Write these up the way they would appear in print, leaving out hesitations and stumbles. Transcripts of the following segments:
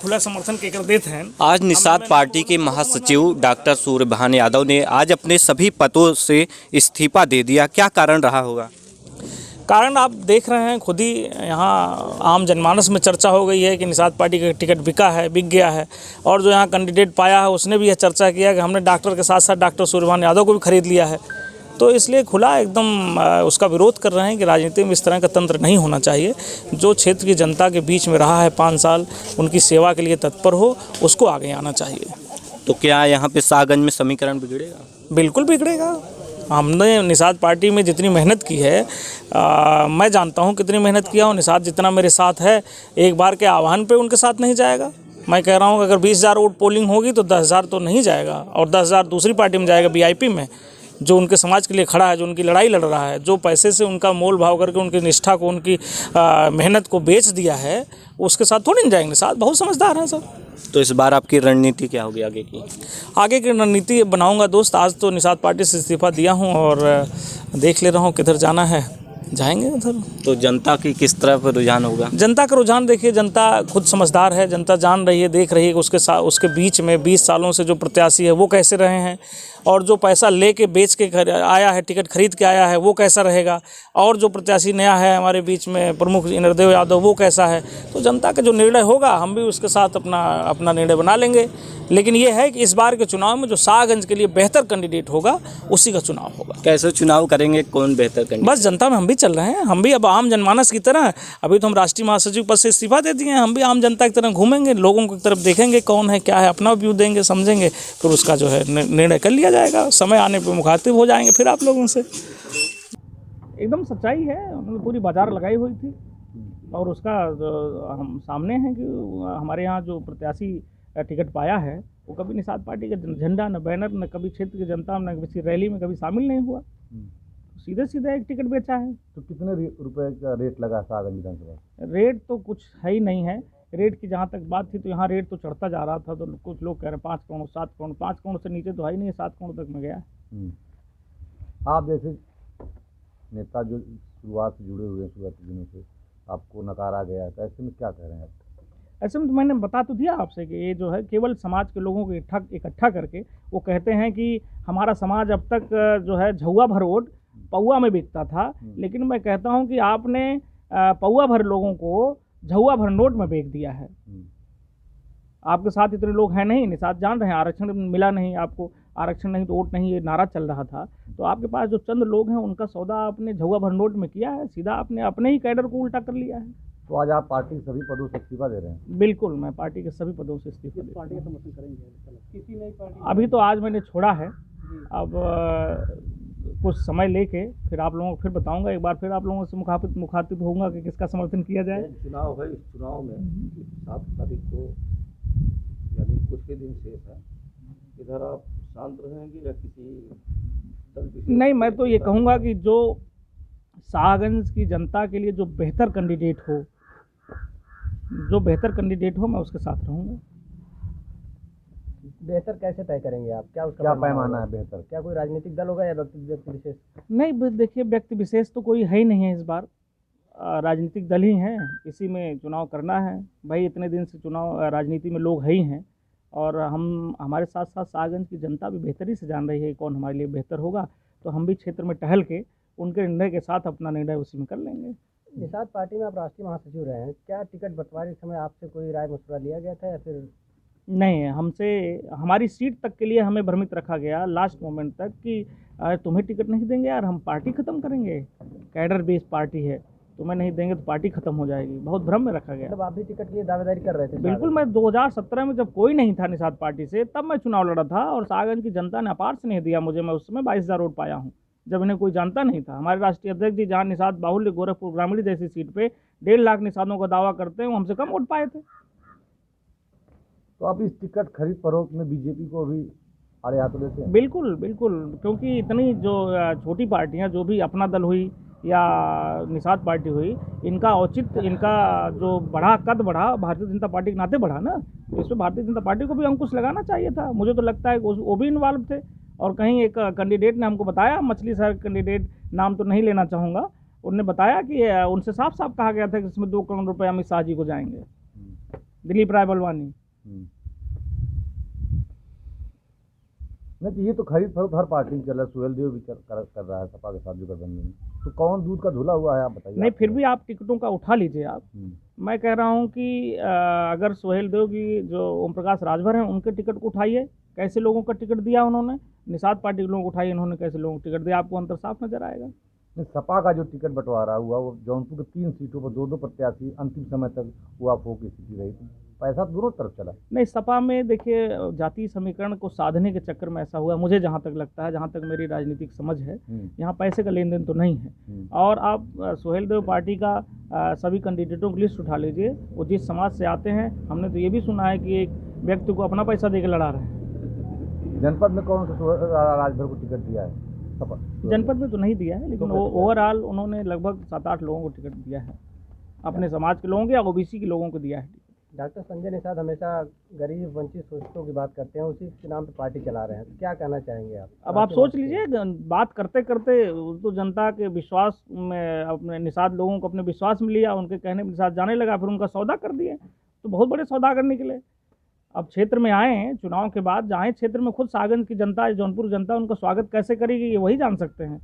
खुला समर्थन केकर देते हैं। आज निषाद पार्टी के महासचिव डॉक्टर सूर्यभान यादव ने आज अपने सभी पदों से इस्तीफा दे दिया, क्या कारण रहा होगा? कारण आप देख रहे हैं खुद ही, यहाँ आम जनमानस में चर्चा हो गई है कि निषाद पार्टी का टिकट बिक गया है, और जो यहाँ कैंडिडेट पाया है उसने भी यह चर्चा किया कि हमने डॉक्टर के साथ साथ डॉक्टर सूर्यभान यादव को भी खरीद लिया है। तो इसलिए खुला एकदम उसका विरोध कर रहे हैं कि राजनीति में इस तरह का तंत्र नहीं होना चाहिए। जो क्षेत्र की जनता के बीच में रहा है 5 साल, उनकी सेवा के लिए तत्पर हो, उसको आगे आना चाहिए। तो क्या यहाँ पे शाहगंज में समीकरण बिगड़ेगा? बिल्कुल बिगड़ेगा। हमने निषाद पार्टी में जितनी मेहनत की है, मैं जानता हूँ कितनी मेहनत किया हूँ। निषाद जितना मेरे साथ है, एक बार के आह्वान पे उनके साथ नहीं जाएगा। मैं कह रहा हूँ अगर 20,000 वोट पोलिंग होगी तो 10,000 तो नहीं जाएगा, और 10,000 दूसरी पार्टी में जाएगा, वीआईपी में, जो उनके समाज के लिए खड़ा है, जो उनकी लड़ाई लड़ रहा है, जो पैसे से उनका मोल भाव करके उनकी निष्ठा को, उनकी मेहनत को बेच दिया है, उसके साथ थोड़ी नहीं जाएंगे। निषाद बहुत समझदार हैं सर। तो इस बार आपकी रणनीति क्या होगी आगे की? आगे की रणनीति बनाऊंगा दोस्त। आज तो निषाद पार्टी से इस्तीफा दिया हूं और देख ले रहा हूं किधर जाना है, जाएंगे उधर। तो जनता की किस तरफ रुझान होगा? जनता का रुझान देखिए, जनता खुद समझदार है, जनता जान रही है, देख रही है कि उसके बीच में 20 सालों से जो प्रत्याशी है वो कैसे रहे हैं, और जो पैसा लेके बेच के आया है, टिकट खरीद के आया है, वो कैसा रहेगा, और जो प्रत्याशी नया है हमारे बीच में प्रमुख इंद्रदेव यादव, वो कैसा है। तो जनता का जो निर्णय होगा हम भी उसके साथ अपना निर्णय बना लेंगे। लेकिन ये है कि इस बार के चुनाव में जो शाहगंज के लिए बेहतर कैंडिडेट होगा उसी का चुनाव होगा। कैसे चुनाव करेंगे, कौन बेहतर कैंडिडेट? बस जनता में हम भी चल रहे हैं, हम भी अब आम जनमानस की तरह, अभी तो हम राष्ट्रीय महासचिव पद से इस्तीफा दे दिए हैं, हम भी आम जनता की तरह घूमेंगे, लोगों की तरफ देखेंगे कौन है क्या है, अपना व्यू देंगे, समझेंगे, फिर उसका जो है निर्णय कर लिया जाएगा। समय आने पर मुखातिब हो जाएंगे फिर आप लोगों से। एकदम सच्चाई है, हमने पूरी बाजार लगाई हुई थी, और उसका हम सामने हैं कि हमारे यहाँ जो प्रत्याशी टिकट पाया है वो कभी निषाद पार्टी का झंडा, न बैनर, न कभी क्षेत्र की जनता, न किसी रैली में कभी शामिल नहीं हुआ, सीधे सीधे एक टिकट बेचा है। तो कितने रुपए का रेट लगा शाहगंज विधानसभा? रेट तो कुछ है ही नहीं है। रेट की जहाँ तक बात थी तो यहाँ रेट तो चढ़ता जा रहा था, तो कुछ लोग कह रहे हैं 5 करोड़, 7 करोड़, 5 करोड़ से नीचे तो है ही नहीं, 7 करोड़ तक में गया। आप जैसे नेता जो शुरुआत से जुड़े हुए हैं, शुरुआती दिनों से आपको नकारा गया है, तो ऐसे में क्या कह रहे हैं आप? ऐसे में तो मैंने बता तो दिया आपसे कि ये जो है केवल समाज के लोगों को इकट्ठा करके वो कहते हैं कि हमारा समाज अब तक जो है झौआ भर वोट पौआ में बिकता था, लेकिन मैं कहता हूं कि आपने पौआ भर लोगों को झौआ भर नोट में बेच दिया है। आपके साथ इतने लोग हैं नहीं, निषाद जान रहे हैं, आरक्षण मिला नहीं आपको, आरक्षण नहीं तो वोट नहीं, ये नारा चल रहा था। तो आपके पास जो चंद लोग हैं उनका सौदा आपने झौआ भर नोट में किया है, सीधा आपने अपने ही कैडर को उल्टा कर लिया है। तो आज आप पार्टी के सभी पदों से इस्तीफा दे रहे हैं? बिल्कुल, मैं पार्टी के सभी पदों से इस्तीफा दे पार्टी का समर्थन करेंगे किसी नई पार्टी? अभी तो आज मैंने छोड़ा है, अब कुछ समय लेके फिर आप लोगों को फिर बताऊंगा, एक बार फिर आप लोगों से मुखातिब होऊंगा कि किसका समर्थन किया जाए। चुनाव है, इस चुनाव में 7 तारीख को यानी कुछ ही दिन शेष है, इधर आप शांत रहेंगे या किसी नहीं, मैं तो ये कहूँगा कि जो शाहगंज की जनता के लिए जो बेहतर कैंडिडेट हो, मैं उसके साथ रहूँगा। बेहतर कैसे तय करेंगे आप? क्या उसका क्या पैमाना है बेहतर? क्या कोई राजनीतिक दल होगा या व्यक्ति विशेष? नहीं, देखिए व्यक्ति विशेष तो कोई है ही नहीं है, इस बार राजनीतिक दल ही हैं, इसी में चुनाव करना है भाई। इतने दिन से चुनाव राजनीति में लोग है ही हैं, और हमारे साथ साथ शाहगंज की जनता भी बेहतरी से जान रही है कौन हमारे लिए बेहतर होगा, तो हम भी क्षेत्र में टहल के उनके निर्णय के साथ अपना निर्णय उसी में कर लेंगे। निषाद पार्टी में आप राष्ट्रीय महासचिव रहे हैं, क्या टिकट बंटवारे के समय आपसे कोई राय मशवरा लिया गया था या फिर? नहीं, हमसे हमारी सीट तक के लिए हमें भ्रमित रखा गया लास्ट मोमेंट तक कि तुम्हें टिकट नहीं देंगे यार, हम पार्टी ख़त्म करेंगे, कैडर बेस्ड पार्टी है, तुम्हें नहीं देंगे तो पार्टी ख़त्म हो जाएगी, बहुत भ्रम में रखा गया। मतलब आप भी टिकट के लिए दावेदारी कर रहे थे? बिल्कुल, मैं 2017 में जब कोई नहीं था निषाद पार्टी से, तब मैं चुनाव लड़ा था, और शाहगंज की जनता ने अपार स्नेह दिया मुझे। मैं उस समय 22,000 वोट पाया हूँ, जब इन्हें कोई जानता नहीं था। हमारे राष्ट्रीय अध्यक्ष जी जहाँ निषाद बाहुल्य गोरखपुर ग्रामीण जैसी सीट पे 1.5 लाख निषादों का दावा करते हैं, वो हमसे कम वोट पाए थे। तो आप इस टिकट खरीद फरोख्त में बीजेपी को भी आड़े हाथों लेते हैं? बिल्कुल, क्योंकि इतनी जो छोटी पार्टियां, जो भी अपना दल हुई या निषाद पार्टी हुई, इनका औचित्य, इनका जो कद बढ़ा भारतीय जनता पार्टी के नाते बढ़ा ना, तो इसमें भारतीय जनता पार्टी को भी अंकुश लगाना चाहिए था। मुझे तो लगता है वो भी इन्वॉल्व थे, और कहीं एक कैंडिडेट ने हमको बताया, मछली शहर कैंडिडेट, नाम तो नहीं लेना चाहूँगा, उन्होंने बताया कि उनसे साफ साफ कहा गया था कि इसमें 2 करोड़ रुपये अमित शाह जी को जाएंगे। दिलीप राय बलवानी। नहीं तो ये तो खरीद फरोख्त हर पार्टी में चल रहा है, सुहेल देव भी कर रहा है सपा के साथ जो गठबंधन में, तो कौन दूध का धुला हुआ है आप बताइए। नहीं, फिर भी आप टिकटों का उठा लीजिए आप। मैं कह रहा हूं कि अगर सुहेल देव की जो ओम प्रकाश राजभर हैं उनके टिकट को उठाइए, कैसे लोगों का टिकट दिया उन्होंने, निषाद पार्टी के लोगों को उठाइए इन्होंने कैसे लोगों को टिकट दिया, आपको अंतर साफ नजर आएगा। सपा का जो टिकट बंटवारा हुआ वो जौनपुर के 3 सीटों पर 2-2 प्रत्याशी अंतिम समय तक हुआ फो की स्थिति रही थी, पैसा दोनों तरफ चला। नहीं, सपा में देखिए जातीय समीकरण को साधने के चक्कर में ऐसा हुआ, मुझे जहाँ तक लगता है, जहाँ तक मेरी राजनीतिक समझ है, यहाँ पैसे का लेन देन तो नहीं है। और आप सुहेल देव पार्टी का सभी कैंडिडेटों की लिस्ट उठा लीजिए, वो जिस समाज से आते हैं, हमने तो ये भी सुना है कि एक व्यक्ति को अपना पैसा दे के लड़ा रहे हैं। जनपद में कौन सा राजभर को टिकट दिया है सपा? जनपद में तो नहीं दिया है, लेकिन ओवरऑल उन्होंने लगभग 7-8 लोगों को टिकट दिया है, अपने समाज के लोगों को या ओबीसी के लोगों को दिया है। डॉक्टर संजय निषाद हमेशा गरीब वंचित शोषितों की बात करते हैं, उसी के नाम पे पार्टी चला रहे हैं, तो क्या कहना चाहेंगे आप? अब आप सोच लीजिए, बात करते करते तो जनता के विश्वास में, अपने निषाद लोगों को अपने विश्वास में लिया, उनके कहने पर निषाद जाने लगा, फिर उनका सौदा कर दिए, तो बहुत बड़े सौदागर निकले। अब क्षेत्र में आए हैं चुनाव के बाद, जहाँ क्षेत्र में खुद सागंज की जनता, जौनपुर जनता उनका स्वागत कैसे करेगी ये वही जान सकते हैं।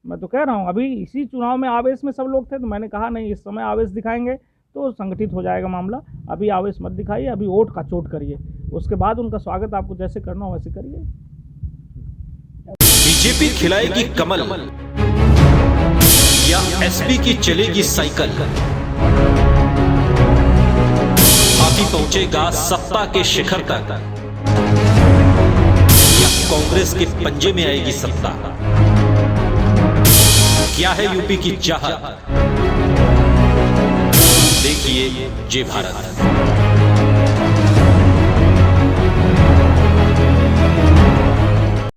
मैं तो कह रहा हूँ, अभी इसी चुनाव में आवेश में सब लोग थे, तो मैंने कहा नहीं, इस समय आवेश दिखाएंगे तो संगठित हो जाएगा मामला, अभी आवेश मत दिखाइए, अभी वोट का चोट करिए, उसके बाद उनका स्वागत आपको जैसे करना हो वैसे करिए। बीजेपी खिलाएगी कमल या एसपी की चलेगी साइकिल, हाथी पहुंचेगा सत्ता के शिखर तक या कांग्रेस के पंजे में आएगी सत्ता, क्या है यूपी की चाहत, देखिए जय भारत।